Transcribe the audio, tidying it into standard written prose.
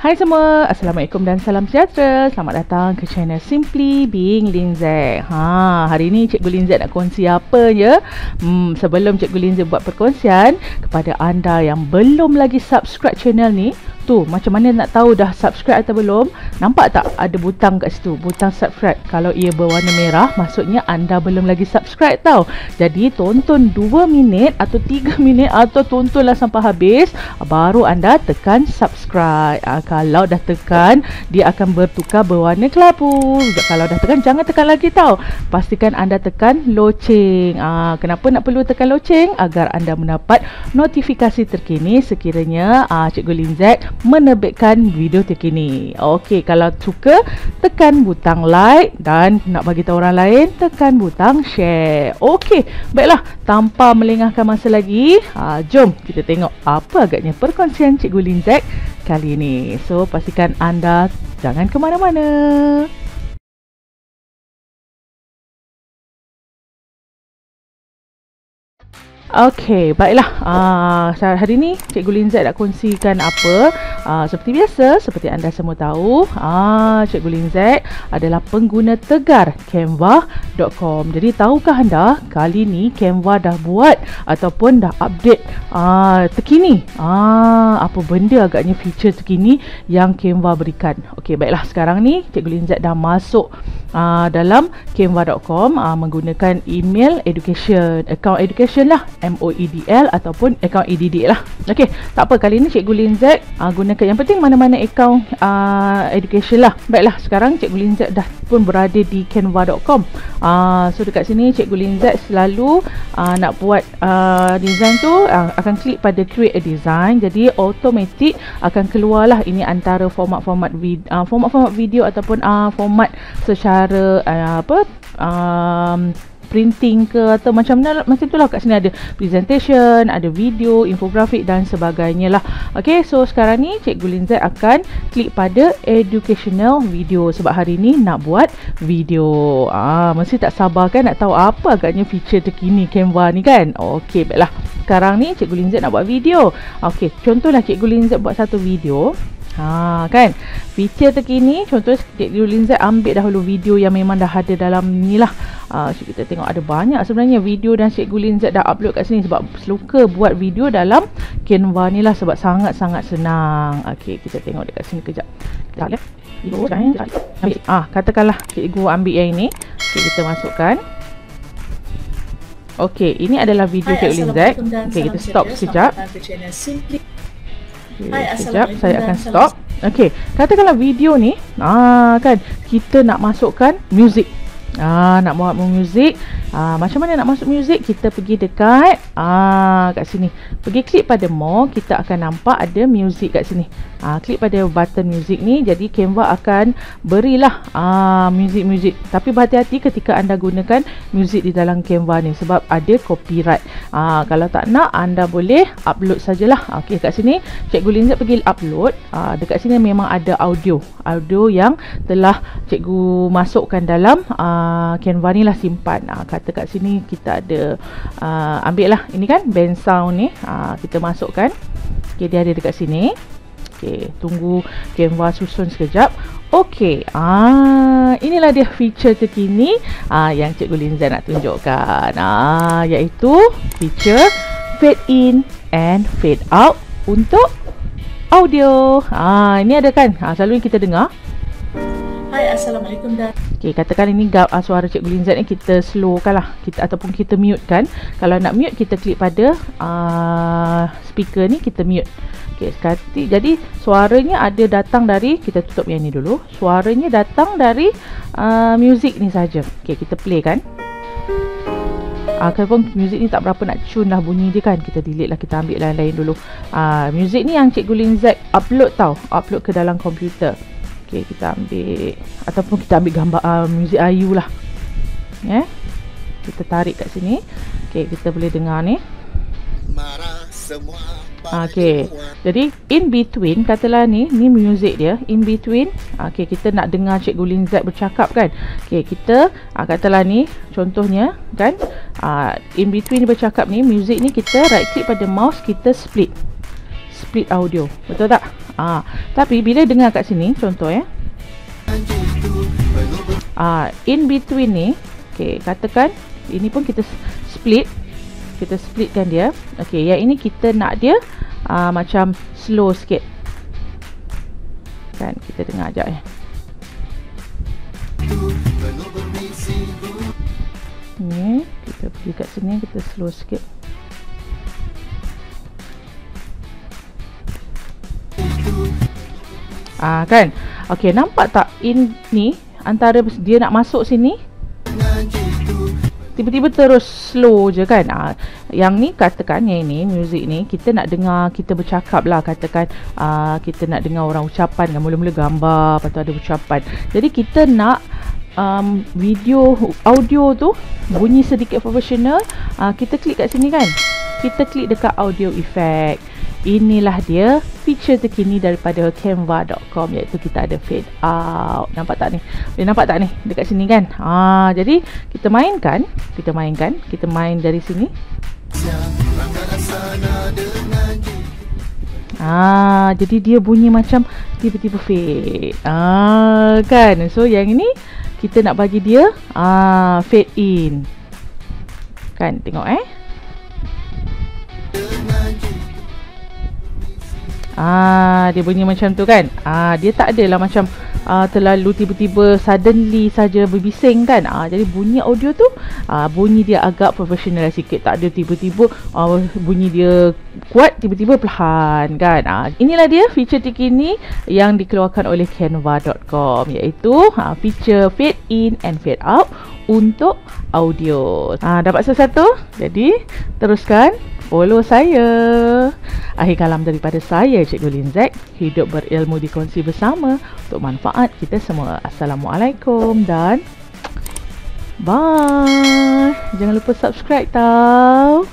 Hai semua, Assalamualaikum dan salam sejahtera. Selamat datang ke channel Simply Being Linzek. Hari ni Cikgu Linzek nak kongsi apa je? Sebelum Cikgu Linzek buat perkongsian, kepada anda yang belum lagi subscribe channel ni, tu macam mana nak tahu dah subscribe atau belum? Nampak tak ada butang kat situ, butang subscribe. Kalau ia berwarna merah, maksudnya anda belum lagi subscribe tau. Jadi tonton 2 minit atau 3 minit atau tontonlah sampai habis, baru anda tekan subscribe. Kalau dah tekan, dia akan bertukar berwarna kelabu. Kalau dah tekan, jangan tekan lagi tau. Pastikan anda tekan loceng. Kenapa nak perlu tekan loceng? Agar anda mendapat notifikasi terkini sekiranya Cikgu Linzek menerbitkan video terkini. Okey, kalau suka, tekan butang like, dan nak bagi tahu orang lain, tekan butang share. Okey, baiklah, tanpa melengahkan masa lagi, jom kita tengok apa agaknya perkongsian Cikgu Linzek kali ini. So, pastikan anda jangan ke mana-mana. Okey, baiklah. Hari ni Cikgu Linzek nak kongsikan apa? Seperti biasa, seperti anda semua tahu, Cikgu Linzek adalah pengguna tegar Canva.com. Jadi tahukah anda, kali ni Canva dah buat ataupun dah update terkini. Apa benda agaknya feature terkini yang Canva berikan? Okey, baiklah, sekarang ni Cikgu Linzek dah masuk dalam Canva.com menggunakan email education, account education lah, MOEDL ataupun account EDD lah. Okey, tak apa, kali ni Cikgu Linzek gunakan, yang penting mana-mana account education lah. Baiklah, sekarang Cikgu Linzek dah pun berada di Canva.com. So dekat sini Cikgu Linzek selalu nak buat design tu, akan klik pada create a design. Jadi automatik akan keluarlah ini antara format-format video ataupun format secara printing ke atau macam itulah. Kat sini ada presentation, ada video, infografik dan sebagainya lah. Okey, so sekarang ni Cikgu Linzek akan klik pada educational video sebab hari ni nak buat video. Mesti tak sabar kan nak tahu apa agaknya feature terkini Canva ni kan? Okey, baiklah. Sekarang ni Cikgu Linzek nak buat video. Okey, contohlah Cikgu Linzek buat satu video. Kan, feature terkini, contoh Cikgu Linzek ambil dahulu video yang memang dah ada dalam ni lah. Kita tengok ada banyak sebenarnya video dan Cikgu Linzek dah upload kat sini sebab suka buat video dalam Canva ni lah sebab sangat-sangat senang. Okey, kita tengok dekat sini kejap. Kita lihat video sekarang ni. Katakanlah Cikgu ambil yang ini. Okey, kita masukkan. Okey, ini adalah video Cikgu Linzek. Okey, kita stop sekejap. Sekejap, saya akan stop. Okey, katakanlah video ni kan kita nak masukkan muzik. Nak buat muzik. Macam mana nak masuk muzik? Kita pergi dekat kat sini. Pergi klik pada more, kita akan nampak ada muzik kat sini. Klik pada button muzik ni, jadi Canva akan berilah muzik-muzik. Tapi berhati-hati ketika anda gunakan muzik di dalam Canva ni sebab ada copyright. Kalau tak nak, anda boleh upload sajalah. Okey, kat sini Cikgu Linzek pergi upload. Dekat sini memang ada audio yang telah Cikgu masukkan dalam Canva ni lah, simpan. Kata kat sini kita ada ambil lah ini kan band sound ni, kita masukkan. Okey, dia ada dekat sini. Okey, tunggu Canva susun sekejap. Okey, inilah dia feature terkini yang Cikgu Linzek nak tunjukkan, iaitu feature fade in and fade out untuk audio. Ini ada kan, selalu kita dengar. Hai, Assalamualaikum dan Okey, katakan ini suara Cikgu Linzek ni kita slowkan lah, ataupun kita mute kan. Kalau nak mute, kita klik pada speaker ni, kita mute. Okey, jadi suaranya ada datang dari, kita tutup yang ni dulu. Suaranya datang dari muzik ni saja. Okey, kita play kan. Kalaupun muzik ni tak berapa nak tune lah bunyi je kan, kita delete lah, kita ambil lain-lain dulu. Muzik ni yang Cikgu Linzek upload ke dalam komputer. Okey, kita ambil ataupun kita ambil gambar muzik Ayu lah. Kita tarik kat sini. Okey, kita boleh dengar ni. Okey, jadi in between, katalah ni muzik dia, in between. Okey, kita nak dengar Cikgu Linzek bercakap kan. Okey, kita katalah ni contohnya kan, in between bercakap ni, muzik ni kita right click pada mouse, kita split audio, betul tak? Tapi bila dengar kat sini, contoh ya, in between ni, okey, katakan ini pun kita splitkan dia. Okey, yang ini kita nak dia macam slow sikit. Kan, kita dengar sekejap ya. Ni, kita pergi kat sini, kita slow sikit. Kan. Okey, nampak tak in ni antara dia nak masuk sini, tiba-tiba terus slow je kan. Yang ni katakan, yang ini muzik ni kita nak dengar, kita bercakap lah, katakan kita nak dengar orang ucapan kan, mula-mula gambar, lepas tu ada ucapan. Jadi kita nak video audio tu bunyi sedikit profesional. Kita klik kat sini kan, kita klik dekat audio effect. Inilah dia feature terkini daripada canva.com, iaitu kita ada fade out. Nampak tak ni? Boleh nampak tak ni dekat sini kan? Jadi kita mainkan, kita main dari sini. Jadi dia bunyi macam tiba-tiba fade. Kan? So yang ini kita nak bagi dia fade in. Kan, tengok dia bunyi macam tu kan. Dia tak adalah macam terlalu tiba-tiba suddenly saja berbising kan. Jadi bunyi audio tu bunyi dia agak profesional sikit. Tak ada tiba-tiba bunyi dia kuat, tiba-tiba perlahan kan. Inilah dia feature terkini yang dikeluarkan oleh canva.com, iaitu feature fade in and fade out untuk audio. Dapat sesuatu? Jadi teruskan follow saya. Akhir kalam daripada saya, Cikgu Lin Zack. Hidup berilmu dikongsi bersama untuk manfaat kita semua. Assalamualaikum dan bye. Jangan lupa subscribe tau.